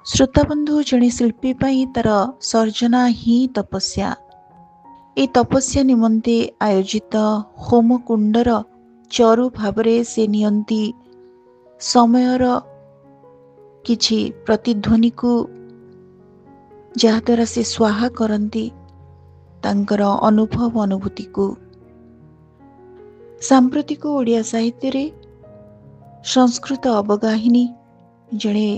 ଶ୍ରୋତାବନ୍ଧୁ ଜଣେ ଶିଳ୍ପୀ ପାଇଁ ତାର ସର୍ଜନା ହିଁ ତପସ୍ୟା। ଏହି ତପସ୍ୟା ନିମନ୍ତେ ଆୟୋଜିତ ହୋମକୁଣ୍ଡର ଚରୁ ଭାବରେ ସେ ନିଅନ୍ତି ସମୟର କିଛି ପ୍ରତିଧ୍ୱନିକୁ, ଯାହାଦ୍ୱାରା ସେ ସ୍ୱାହା କରନ୍ତି ତାଙ୍କର ଅନୁଭବ ଅନୁଭୂତିକୁ। ସାମ୍ପ୍ରତିକ ଓଡ଼ିଆ ସାହିତ୍ୟରେ ସଂସ୍କୃତ ଅବଗାହିନୀ ଜଣେ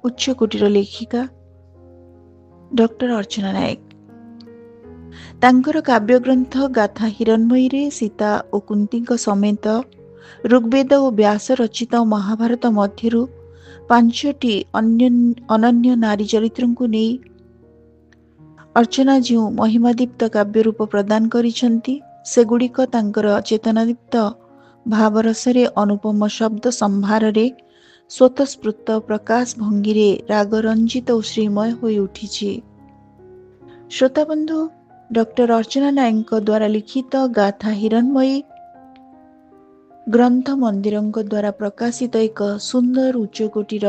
ଉଚ୍ଚକୋଟୀର ଲେଖିକା ଡକ୍ଟର ଅର୍ଚ୍ଚନା ନାୟକ। ତାଙ୍କର କାବ୍ୟଗ୍ରନ୍ଥ ଗାଥା ହିରଣ୍ମୟୀରେ ସୀତା ଓ କୁନ୍ତୀଙ୍କ ସମେତ ଋଗ୍ବେଦ ଓ ବ୍ୟାସ ରଚିତ ମହାଭାରତ ମଧ୍ୟରୁ 5ଟି ଅନନ୍ୟ ନାରୀ ଚରିତ୍ରଙ୍କୁ ନେଇ ଅର୍ଚ୍ଚନା ଯେଉଁ ମହିମାଦୀପ୍ତ କାବ୍ୟ ରୂପ ପ୍ରଦାନ କରିଛନ୍ତି, ସେଗୁଡ଼ିକ ତାଙ୍କର ଚେତନାଦୀପ୍ତ ଭାବରସରେ, ଅନୁପମ ଶବ୍ଦ ସମ୍ଭାରରେ, ସ୍ୱତଃସ୍ଫୂର୍ତ୍ତ ପ୍ରକାଶ ଭଙ୍ଗୀରେ ରାଗରଞ୍ଜିତ ଓ ଶ୍ରୀମୟ ହୋଇ ଉଠିଛି। ଶ୍ରୋତାବନ୍ଧୁ, ଡକ୍ଟର ଅର୍ଚ୍ଚନା ନାୟକଙ୍କ ଦ୍ୱାରା ଲିଖିତ ଗାଥା ହିରଣ୍ମୟୀ ଗ୍ରନ୍ଥ ମନ୍ଦିରଙ୍କ ଦ୍ୱାରା ପ୍ରକାଶିତ ଏକ ସୁନ୍ଦର ଉଚ୍ଚକୋଟୀର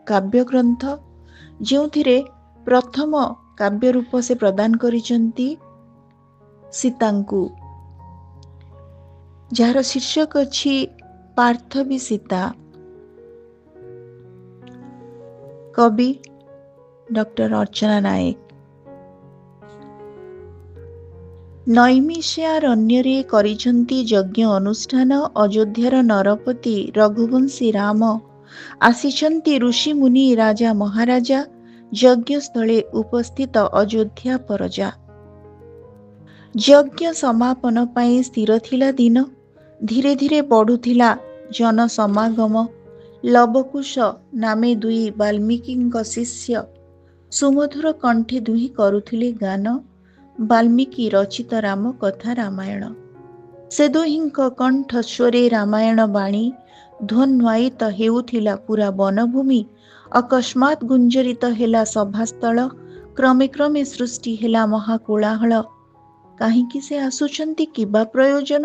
କାବ୍ୟଗ୍ରନ୍ଥ, ଯେଉଁଥିରେ ପ୍ରଥମ କାବ୍ୟ ରୂପ ସେ ପ୍ରଦାନ କରିଛନ୍ତି ସୀତାଙ୍କୁ, ଯାହାର ଶୀର୍ଷକ ଅଛି ପାର୍ଥବୀ ସୀତା। କବି ଡକ୍ଟର ଅର୍ଚ୍ଚନା ନାୟକ। ନୈମିଷାରଣ୍ୟରେ କରିଛନ୍ତି ଯଜ୍ଞ ଅନୁଷ୍ଠାନ, ଅଯୋଧ୍ୟାର ନରପତି ରଘୁବଂଶୀ ରାମ ଆସିଛନ୍ତି, ଋଷି ମୁନି ରାଜା ମହାରାଜା ଯଜ୍ଞସ୍ଥଳେ ଉପସ୍ଥିତ ଅଯୋଧ୍ୟା ପରଜା। ଯଜ୍ଞ ସମାପନ ପାଇଁ ସ୍ଥିର ଥିଲା ଦିନ, ଧୀରେ ଧୀରେ ବଢ଼ୁଥିଲା ଜନ ସମାଗମ। ଲବକୁଶ ନାମେ 2 ବାଲ୍ମୀକିଙ୍କ ଶିଷ୍ୟ, ସୁମଧୁର କଣ୍ଠେ ଦୁହିଁ କରୁଥିଲେ ଗାନ, ବାଲ୍ମୀକି ରଚିତ ରାମ କଥା ରାମାୟଣ। ସେ ଦୁହିଁଙ୍କ କଣ୍ଠସ୍ୱରେ ରାମାୟଣ ବାଣୀ ଧ୍ୱନ୍ୱାୟିତ ହେଉଥିଲା ପୁରା ବନଭୂମି। ଅକସ୍ମାତ୍ ଗୁଞ୍ଜରିତ ହେଲା ସଭାସ୍ଥଳ, କ୍ରମେ କ୍ରମେ ସୃଷ୍ଟି ହେଲା ମହାକୋଳାହଳ। କାହିଁକି ସେ ଆସୁଛନ୍ତି, କିବା ପ୍ରୟୋଜନ?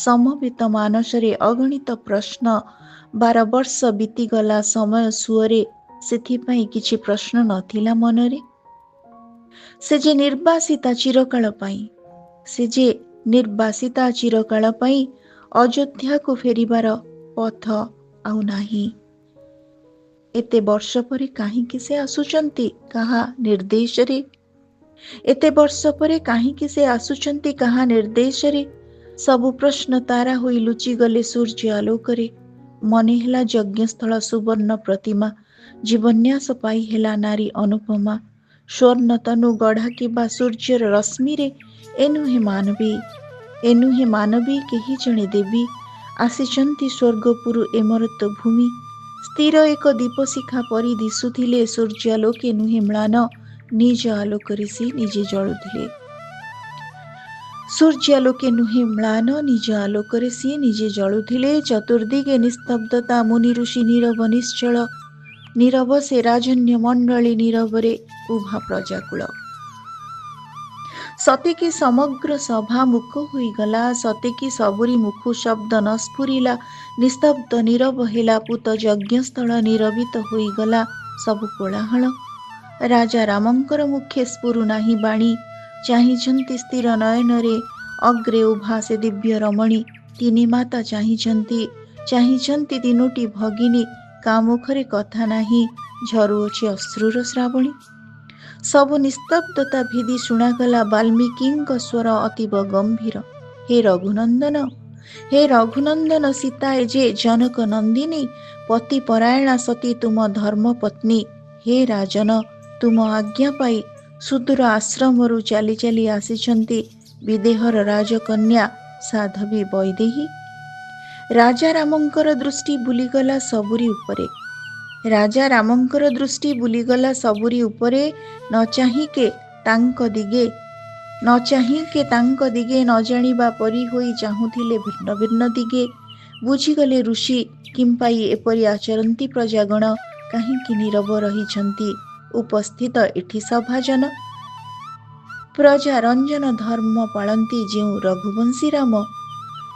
ସମବେତ ମାନସରେ ଅଗଣିତ ପ୍ରଶ୍ନ। 12 ବର୍ଷ ବିତିଗଲା ସମୟ ସୁଅରେ, ସେଥିପାଇଁ କିଛି ପ୍ରଶ୍ନ ନଥିଲା ମନରେ। ସେ ଯେ ନିର୍ବାସିତା ଚିରକାଳ ପାଇଁ, ଚିରକାଳ ପାଇଁ ଅଯୋଧ୍ୟାକୁ ଫେରିବାର ପଥ ଆଉ ନାହିଁ। ଏତେ ବର୍ଷ ପରେ କାହିଁକି ସେ ଆସୁଛନ୍ତି, କାହା ନିର୍ଦ୍ଦେଶରେ? ଏତେ ବର୍ଷ ପରେ କାହିଁକି ସେ ଆସୁଛନ୍ତି, କାହା ନିର୍ଦ୍ଦେଶରେ? ସବୁ ପ୍ରଶ୍ନ ତାରା ହୋଇ ଲୁଚିଗଲେ ସୂର୍ଯ୍ୟ ଆଲୋକରେ। ମନେ ହେଲା ଯଜ୍ଞସ୍ଥଳ ସୁବର୍ଣ୍ଣ ପ୍ରତିମା, ଜୀବନ୍ୟାସ ପାଇ ହେଲା ନାରୀ ଅନୁପମା। ସ୍ୱର୍ଣ୍ଣ ତନୁ ଗଢ଼ା କିବା ସୂର୍ଯ୍ୟର ରଶ୍ମିରେ, ଏ ନୁହେଁ ମାନବୀ କେହି ଜଣେ ଦେବୀ, ଆସିଛନ୍ତି ସ୍ୱର୍ଗପୁରୁ ଏ ମର୍ତ୍ତ୍ୟ ଭୂମି। ସ୍ଥିର ଏକ ଦୀପଶିଖା ପରି ଦିଶୁଥିଲେ, ସୂର୍ଯ୍ୟାଲୋକେ ନୁହେଁ ମ୍ଳାନ, ନିଜ ଆଲୋକରେ ସେ ନିଜେ ଜଳୁଥିଲେ। ସୂର୍ଯ୍ୟାଲୋକେ ନୁହେଁ ମ୍ଳାନ, ନିଜ ଆଲୋକରେ ସିଏ ନିଜେ ଜଳୁଥିଲେ। ଚତୁର୍ଦିଗେ ନିସ୍ତବ୍ଧତା, ମୁନି ଋଷି ନୀରବ ନିଶ୍ଚଳ। ନୀରବ ସେ ରାଜନ୍ୟ ମଣ୍ଡଳୀ, ନୀରବରେ ଉଭା ପ୍ରଜାକୁଳ। ସତେକି ସମଗ୍ର ସଭା ମୁକ ହୋଇଗଲା, ସତେକି ସବୁରି ମୁଖୁ ଶବ୍ଦ ନ ସ୍ଫୁରିଲା। ନିସ୍ତବ୍ଧ ନୀରବ ହେଲା ପୂତ ଯଜ୍ଞସ୍ଥଳ, ନିରବିତ ହୋଇଗଲା ସବୁ କୋଳାହଳ। ରାଜା ରାମଙ୍କର ମୁଖେ ସ୍ଫୁରୁ ନାହିଁ ବାଣୀ, ଚାହିଁଛନ୍ତି ସ୍ଥିର ନୟନରେ ଅଗ୍ରେ ଉଭା ସେ ଦିବ୍ୟ ରମଣୀ। 3 ମାତା ଚାହିଁଛନ୍ତି 3ଟି ଭଗିନୀ, କା ମୁଖରେ କଥା ନାହିଁ, ଝରୁଅଛି ଅଶ୍ରୁର ଶ୍ରାବଣୀ। ସବୁ ନିସ୍ତବ୍ଧତା ଭେଦି ଶୁଣାଗଲା ବାଲ୍ମୀକିଙ୍କ ସ୍ୱର ଅତୀବ ଗମ୍ଭୀର। ହେ ରଘୁନନ୍ଦନ, ସୀତାଏ ଯେ ଜନକ ନନ୍ଦିନୀ, ପତିପରାୟଣା ସତୀ ତୁମ ଧର୍ମପତ୍ନୀ। ହେ ରାଜନ, ତୁମ ଆଜ୍ଞା ପାଇ ସୁଦୂର ଆଶ୍ରମରୁ ଚାଲି ଚାଲି ଆସିଛନ୍ତି ବିଦେହର ରାଜକନ୍ୟା ସାଧ୍ୱୀ ବୈଦେହୀ। ରାଜା ରାମଙ୍କର ଦୃଷ୍ଟି ବୁଲିଗଲା ସବୁରି ଉପରେ, ନ ଚାହିଁକେ ତାଙ୍କ ଦିଗେ, ନ ଜାଣିବା ପରି ହୋଇ ଚାହୁଁଥିଲେ ଭିନ୍ନ ଭିନ୍ନ ଦିଗେ। ବୁଝିଗଲେ ଋଷି, କିମ୍ପାଇ ଏପରି ଆଚରନ୍ତି ପ୍ରଜାଗଣ, କାହିଁକି ନୀରବ ରହିଛନ୍ତି ଉପସ୍ଥିତ ଏଠି ସଭାଜନ। ପ୍ରଜା ରଞ୍ଜନ ଧର୍ମ ପାଳନ୍ତି ଯେଉଁ ରଘୁବଂଶୀ ରାମ,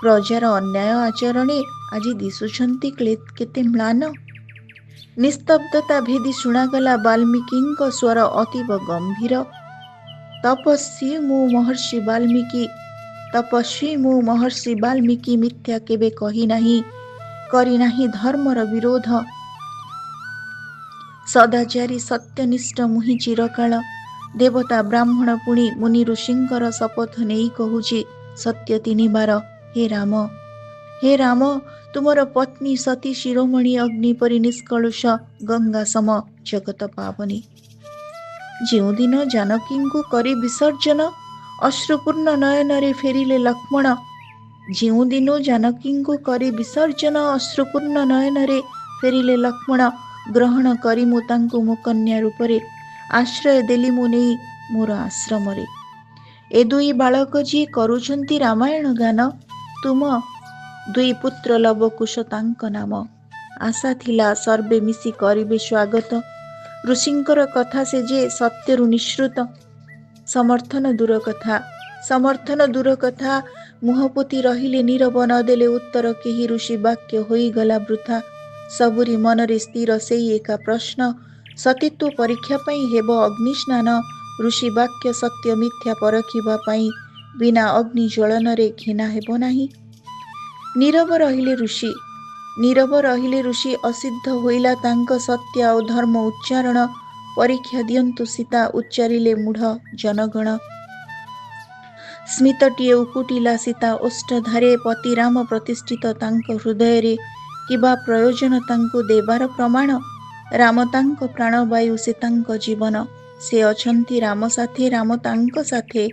ପ୍ରଜାର ଅନ୍ୟାୟ ଆଚରଣେ ଆଜି ଦିଶୁଛନ୍ତି କେତେ ମ୍ଳାନ। ନିସ୍ତବ୍ଧତା ଭେଦି ଶୁଣାଗଲା ବାଲ୍ମୀକିଙ୍କ ସ୍ୱର ଅତୀବ ଗମ୍ଭୀର। ତପସ୍ୱୀ ମୁଁ ମହର୍ଷି ବାଲ୍ମୀକି ମିଥ୍ୟା କେବେ କହି ନାହିଁ, କରିନାହିଁ ଧର୍ମର ବିରୋଧ। ସଦାଚାରୀ ସତ୍ୟନିଷ୍ଠ ମୁହିଁ ଚିରକାଳ। ଦେବତା ବ୍ରାହ୍ମଣ ପୁଣି ମୁନି ଋଷିଙ୍କର ଶପଥ ନେଇ କହୁଛି ସତ୍ୟ ତିନିବାର। ହେ ରାମ, ତୁମର ପତ୍ନୀ ସତୀ ଶିରୋମଣି ଅଗ୍ନି ପରି ନିଷ୍କଳୁଷ ଗଙ୍ଗା ସମ ଜଗତ ପାବନୀ। ଯେଉଁଦିନ ଜାନକୀଙ୍କୁ କରି ବିସର୍ଜନ ଅଶ୍ରୁପୂର୍ଣ୍ଣ ନୟନରେ ଫେରିଲେ ଲକ୍ଷ୍ମଣ। ଗ୍ରହଣ କରି ମୁଁ ତାଙ୍କୁ ମୋ କନ୍ୟା ରୂପରେ ଆଶ୍ରୟ ଦେଲି ମୁଁ ନେଇ ମୋର ଆଶ୍ରମରେ। ଏ ଦୁଇ ବାଳକ ଯିଏ କରୁଛନ୍ତି ରାମାୟଣ ଗାନ, ତୁମ ଦୁଇ ପୁତ୍ର ଲବକୁଶ ତାଙ୍କ ନାମ। ଆଶା ଥିଲା ସର୍ବେ ମିଶି କରିବେ ସ୍ୱାଗତ। ଋଷିଙ୍କର କଥା ସେ ଯେ ସତ୍ୟରୁ ନିଃସୃତ। ସମର୍ଥନ ଦୂର କଥା ମୁହଁ ପୋତି ରହିଲେ ନୀରବ, ନଦେଲେ ଉତ୍ତର କେହି। ଋଷି ବାକ୍ୟ ହୋଇଗଲା ବୃଥା, ସବୁରି ମନରେ ସ୍ଥିର ସେଇ ଏକା ପ୍ରଶ୍ନ। ସତୀତ୍ୱ ପରୀକ୍ଷା ପାଇଁ ହେବ ଅଗ୍ନି ସ୍ନାନ। ଋଷି ବାକ୍ୟ ସତ୍ୟ ମିଥ୍ୟା ପରଖିବା ପାଇଁ ବିନା ଅଗ୍ନି ଜ୍ୱଳନରେ ଘୃଣା ହେବ ନାହିଁ। ନୀରବ ରହିଲେ ଋଷି ଅସିଦ୍ଧ ହୋଇଲା ତାଙ୍କ ସତ୍ୟ ଆଉ ଧର୍ମ ଉଚ୍ଚାରଣ। ପରୀକ୍ଷା ଦିଅନ୍ତୁ ସୀତା, ଉଚ୍ଚାରିଲେ ମୂଢ଼ ଜନଗଣ। ସ୍ମିତଟିଏ ଉକୁଟିଲା ସୀତା ଓଷ୍ଠଧାରେ, ପତି ରାମ ପ୍ରତିଷ୍ଠିତ ତାଙ୍କ ହୃଦୟରେ। କିବା ପ୍ରୟୋଜନ ତାଙ୍କୁ ଦେବାର ପ୍ରମାଣ? ରାମ ତାଙ୍କ ପ୍ରାଣବାୟୁ, ସେ ତାଙ୍କ ଜୀବନ। ସେ ଅଛନ୍ତି ରାମ ସାଥେ, ରାମ ତାଙ୍କ ସାଥେ।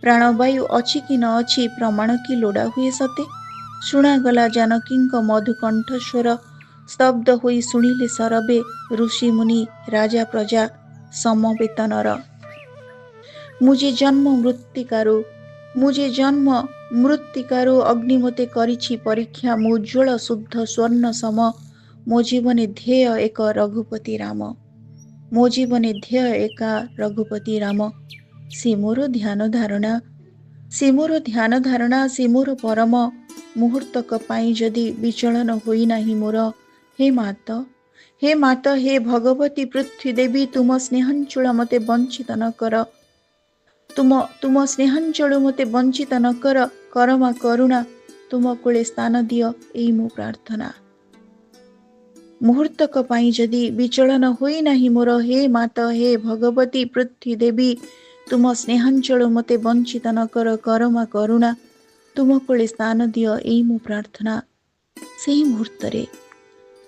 ପ୍ରାଣବାୟୁ ଅଛି କି ନ ଅଛି, ପ୍ରମାଣ କି ଲୋଡ଼ା ହୁଏ ସତେ? ଶୁଣାଗଲା ଜାନକୀଙ୍କ ମଧୁ କଣ୍ଠସ୍ୱର, ସ୍ତବ୍ଧ ହୋଇ ଶୁଣିଲେ ସରବେ। ଋଷି ମୁନି ରାଜା ପ୍ରଜା ସମବେତ ନର। ମୁଁ ଯେ ଜନ୍ମ ମୃତ୍ତିକାରୁ ଅଗ୍ନି ମୋତେ କରିଛି ପରୀକ୍ଷା। ମୁଁ ଉଜ୍ଜ୍ୱଳ ଶୁଦ୍ଧ ସ୍ୱର୍ଣ୍ଣ ସମ, ମୋ ଜୀବନେ ଧ୍ୟେୟ ଏକ ରଘୁପତି ରାମ। ସେ ମୋର ଧ୍ୟାନ ଧାରଣା, ସେ ମୋର ପରମ। ମୁହୂର୍ତ୍ତକ ପାଇଁ ଯଦି ବିଚଳନ ହୋଇନାହିଁ ମୋର। ହେ ମାତ, ହେ ଭଗବତୀ ପୃଥ୍ୱୀ ଦେବୀ, ତୁମ ସ୍ନେହାଞ୍ଚଳ ମୋତେ ବଞ୍ଚିତ ନ କର। କରମା କରୁଣା, ତୁମ କୋଳେ ସ୍ଥାନ ଦିଅ ଏଇ ମୋ ପ୍ରାର୍ଥନା। ମୁହୂର୍ତ୍ତକ ପାଇଁ ଯଦି ବିଚଳନ ହୋଇନାହିଁ ମୋର। ହେ ମାତ, ହେ ଭଗବତୀ ପୃଥ୍ୱୀ ଦେବୀ, ତୁମ ସ୍ନେହାଞ୍ଚଳ ମୋତେ ବଞ୍ଚିତ ନ କର। କରମା କରୁଣା, ତୁମ କୋଳେ ସ୍ଥାନ ଦିଅ ଏଇ ମୋ ପ୍ରାର୍ଥନା।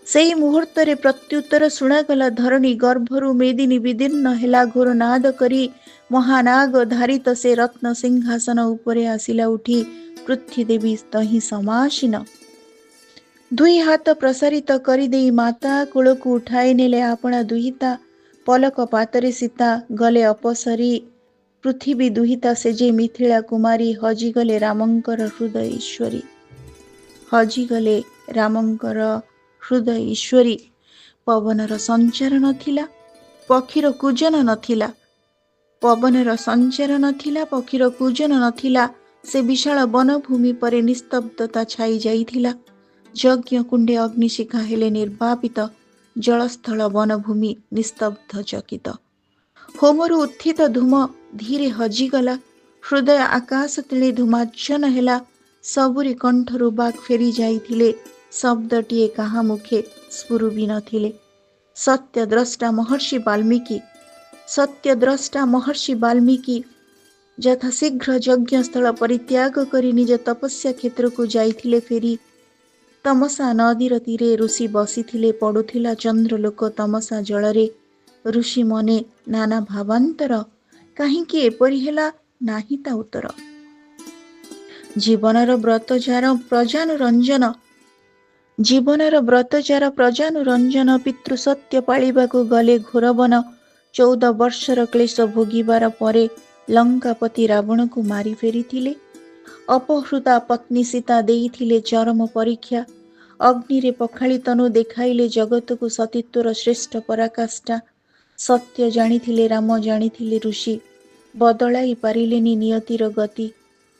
ସେହି ମୁହୂର୍ତ୍ତରେ ପ୍ରତ୍ୟୁତ୍ତର ଶୁଣାଗଲା ଧରଣୀ ଗର୍ଭରୁ। ମେଦିନୀ ବିଦୀର୍ଣ୍ଣ ହେଲା ଘୋର ନାଦ କରି। ମହାନାଗ ଧାରିତ ସେ ରତ୍ନ ସିଂହାସନ ଉପରେ ଆସିଲା ଉଠି ପୃଥ୍ୱୀ ଦେବୀ ତହିଁ ସମାସୀନ। ଦୁଇ ହାତ ପ୍ରସାରିତ କରିଦେଇ ମାତା କୋଳକୁ ଉଠାଇ ନେଲେ ଆପଣା ଦୁହିତା। ପଲକ ପାତରେ ସୀତା ଗଲେ ଅପସରି। ପୃଥିବୀ ଦୁହିତା ସେ ଯେ ମିଥିଳା କୁମାରୀ। ହଜିଗଲେ ରାମଙ୍କର ହୃଦୟ ଈଶ୍ୱରୀ। ପବନର ସଞ୍ଚାର ନଥିଲା, ପକ୍ଷୀର କୂଜନ ନଥିଲା। ସେ ବିଶାଳ ବନଭୂମି ପରେ ନିସ୍ତବ୍ଧତା ଛାଇ ଯାଇଥିଲା। ଯଜ୍ଞ କୁଣ୍ଡେ ଅଗ୍ନିଶିଖା ହେଲେ ନିର୍ବାପିତ। ଜଳସ୍ଥଳ ବନଭୂମି ନିସ୍ତବ୍ଧ ଚକିତ। ହୋମରୁ ଉତ୍ଥିତ ଧୂମ ଧୀରେ ହଜିଗଲା। ହୃଦୟ ଆକାଶ ତେଳେ ଧୂମାର୍ଚ୍ଛନ ହେଲା। ସବୁରି କଣ୍ଠରୁ ବାକ୍ ଫେରି ଯାଇଥିଲେ। ଶବ୍ଦଟିଏ କାହା ମୁଖେ ସ୍ଫୁରୁ ବି ନଥିଲେ। ସତ୍ୟଦ୍ରଷ୍ଟା ମହର୍ଷି ବାଲ୍ମୀକି ଯଥାଶୀଘ୍ର ଯଜ୍ଞସ୍ଥଳ ପରିତ୍ୟାଗ କରି ନିଜ ତପସ୍ୟା କ୍ଷେତ୍ରକୁ ଯାଇଥିଲେ ଫେରି। ତମସା ନଦୀର ତୀରେ ଋଷି ବସିଥିଲେ। ପଡ଼ୁଥିଲା ଚନ୍ଦ୍ରଲୋକ ତମସା ଜଳରେ। ଋଷି ମନେ ନାନା ଭାବାନ୍ତର, କାହିଁକି ଏପରି ହେଲା ନାହିଁ ତା ଉତ୍ତର। ଜୀବନର ବ୍ରତ ଯାର ପ୍ରଜାନୁରଞ୍ଜନ। ପିତୃ ସତ୍ୟ ପାଳିବାକୁ ଗଲେ ଘୋରବନ। 14 ବର୍ଷର କ୍ଲେଶ ଭୋଗିବାର ପରେ ଲଙ୍କାପତି ରାବଣକୁ ମାରି ଫେରିଥିଲେ। ଅପହୃତା ପତ୍ନୀ ସୀତା ଦେଇଥିଲେ ଚରମ ପରୀକ୍ଷା। ଅଗ୍ନିରେ ପଖାଳି ତନୁ ଦେଖାଇଲେ ଜଗତକୁ ସତୀତ୍ୱର ଶ୍ରେଷ୍ଠ ପରାକାଷ୍ଠା। ସତ୍ୟ ଜାଣିଥିଲେ ରାମ, ଜାଣିଥିଲେ ଋଷି, ବଦଳାଇ ପାରିଲେନି ନିୟତିର ଗତି।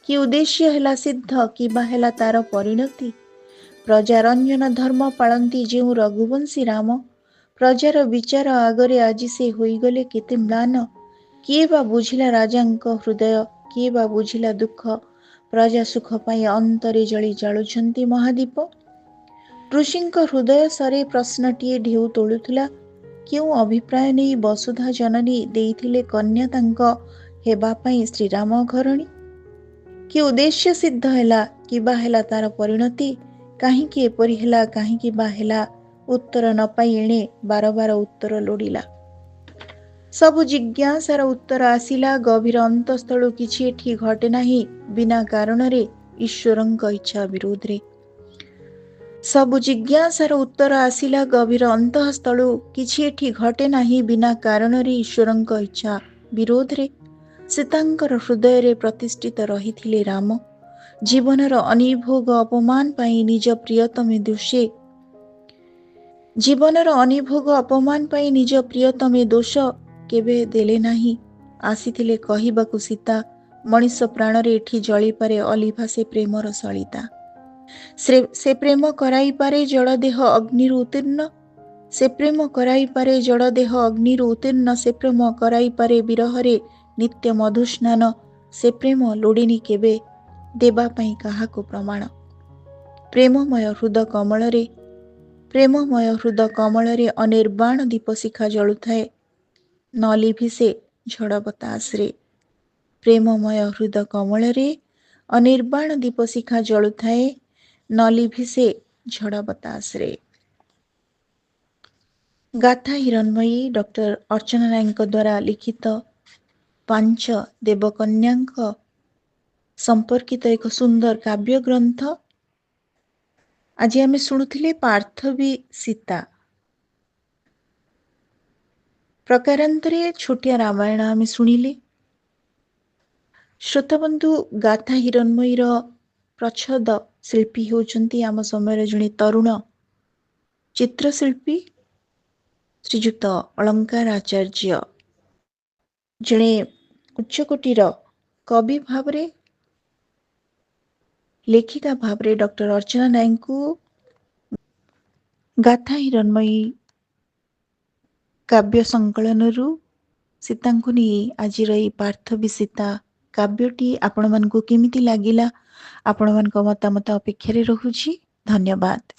କି ଉଦ୍ଦେଶ୍ୟ ହେଲା ସିଦ୍ଧ, କିବା ହେଲା ତାର ପରିଣତି। ପ୍ରଜାରଞ୍ଜନ ଧର୍ମ ପାଳନ୍ତି ଯେଉଁ ରଘୁବଂଶୀ ରାମ, ପ୍ରଜାର ବିଚାର ଆଗରେ ଆଜି ସେ ହୋଇଗଲେ କେତେ ମ୍ଳାନ। କିଏ ବା ବୁଝିଲା ରାଜାଙ୍କ ହୃଦୟ, କିଏ ବା ବୁଝିଲା ଦୁଃଖ। ପ୍ରଜା ସୁଖ ପାଇଁ ଅନ୍ତରେ ଜଳି ଜାଳୁଛନ୍ତି ମହାଦୀପ। ଋଷିଙ୍କ ହୃଦୟ ସରେ ପ୍ରଶ୍ନଟିଏ ଢେଉ ତୋଳୁଥିଲା। କେଉଁ ଅଭିପ୍ରାୟ ନେଇ ବସୁଧା ଜନନୀ ଦେଇଥିଲେ କନ୍ୟା ତାଙ୍କ ହେବା ପାଇଁ ଶ୍ରୀରାମ ଘରଣୀ? କି ଉଦ୍ଦେଶ୍ୟ ସିଦ୍ଧ ହେଲା, କିବା ହେଲା ତାର ପରିଣତି? କାହିଁକି ଏପରି ହେଲା, କାହିଁକି ବା ହେଲା? ଉତ୍ତର ନ ପାଇ ଏଣେ ବାରବାର ଉତ୍ତର ଲୋଡ଼ିଲା। ସବୁ ଜିଜ୍ଞାସାର ଉତ୍ତର ଆସିଲା ଗଭୀର ଅନ୍ତଃସ୍ଥଳୁ। କିଛି ଏଠି ଘଟେ ନାହିଁ ବିନା କାରଣରେ, ଈଶ୍ୱରଙ୍କ ଇଚ୍ଛା ବିରୋଧରେ। ସବୁ ଜିଜ୍ଞାସାର ଉତ୍ତର ଆସିଲା ଗଭୀର ଅନ୍ତଃସ୍ଥଳୁ। କିଛି ଏଠି ଘଟେ ନାହିଁ ବିନା କାରଣରେ, ଈଶ୍ୱରଙ୍କ ଇଚ୍ଛା ବିରୋଧରେ। ସୀତାଙ୍କର ହୃଦୟରେ ପ୍ରତିଷ୍ଠିତ ରହିଥିଲେ ରାମ। ଜୀବନର ଅନିଭୋଗ ଅପମାନ ପାଇଁ ନିଜ ପ୍ରିୟତମେ ଦୋଷେ। ଜୀବନର ଅନିଭୋଗ ଅପମାନ ପାଇଁ ନିଜ ପ୍ରିୟତମେ ଦୋଷ କେବେ ଦେଲେ ନାହିଁ। ଆସିଥିଲେ କହିବାକୁ ସୀତା, ମଣିଷ ପ୍ରାଣରେ ଏଠି ଜଳିପାରେ ଅଲିଭା ସେ ପ୍ରେମର ସଳିତା। ସେ ପ୍ରେମ କରାଇପାରେ ଜଳଦେହ ଅଗ୍ନିରୁ ଉତ୍ତୀର୍ଣ୍ଣ। ସେ ପ୍ରେମ କରାଇପାରେ ଜଳଦେହ ଅଗ୍ନିରୁ ଉତ୍ତୀର୍ଣ୍ଣ। ସେ ପ୍ରେମ କରାଇପାରେ ବିରହରେ ନିତ୍ୟ ମଧୁସ୍ନାନ। ସେ ପ୍ରେମ ଲୋଡ଼ିନି କେବେ ଦେବା ପାଇଁ କାହାକୁ ପ୍ରମାଣ। ପ୍ରେମମୟ ହୃଦ କମଳରେ, ପ୍ରେମମୟ ହୃଦ କମଳରେ ଅନିର୍ବାଣ ଦୀପଶିଖା ଜଳୁଥାଏ, ନ ଲିଭି ସେ ଝଡ଼ ବତାସରେ। ପ୍ରେମମୟ ହୃଦ କମଳରେ ଅନିର୍ବାଣ ଦୀପଶିଖା ଜଳୁଥାଏ, ନ ଲିଭି ସେ ଝଡ଼ ବତାସରେ। ଗାଥା ହିରଣ୍ମୟୀ ଡକ୍ଟର ଅର୍ଚ୍ଚନା ରାୟଙ୍କ ଦ୍ୱାରା ଲିଖିତ 5 ଦେବକନ୍ୟାଙ୍କ ସମ୍ପର୍କିତ ଏକ ସୁନ୍ଦର କାବ୍ୟ ଗ୍ରନ୍ଥ। ଆଜି ଆମେ ଶୁଣୁଥିଲେ ପାର୍ଥବୀ ସୀତା। ପ୍ରକାରାନ୍ତରେ ଛୋଟିଆ ରାମାୟଣ ଆମେ ଶୁଣିଲେ। ଶ୍ରୋତାବନ୍ଧୁ, ଗାଥା ହିରଣ୍ମୟୀର ପ୍ରଚ୍ଛଦ ଶିଳ୍ପୀ ହେଉଛନ୍ତି ଆମ ସମୟର ଜଣେ ତରୁଣ ଚିତ୍ରଶିଳ୍ପୀ ଶ୍ରୀଯୁକ୍ତ ଅଳଙ୍କାର ଆଚାର୍ଯ୍ୟ। ଜଣେ ଉଚ୍ଚକୋଟୀର କବି ଭାବରେ, ଲେଖିକା ଭାବରେ ଡକ୍ଟର ଅର୍ଚ୍ଚନା ରାୟଙ୍କୁ ଗାଥା ହିରଣ୍ମୟୀ କାବ୍ୟ ସଂକଳନରୁ ସୀତାଙ୍କୁ ନେଇ ଆଜିର ଏହି ପାର୍ଥବୀ ସୀତା କାବ୍ୟଟି ଆପଣମାନଙ୍କୁ କେମିତି ଲାଗିଲା? ଆପଣମାନଙ୍କ ମତାମତ ଅପେକ୍ଷାରେ ରହୁଛି। ଧନ୍ୟବାଦ।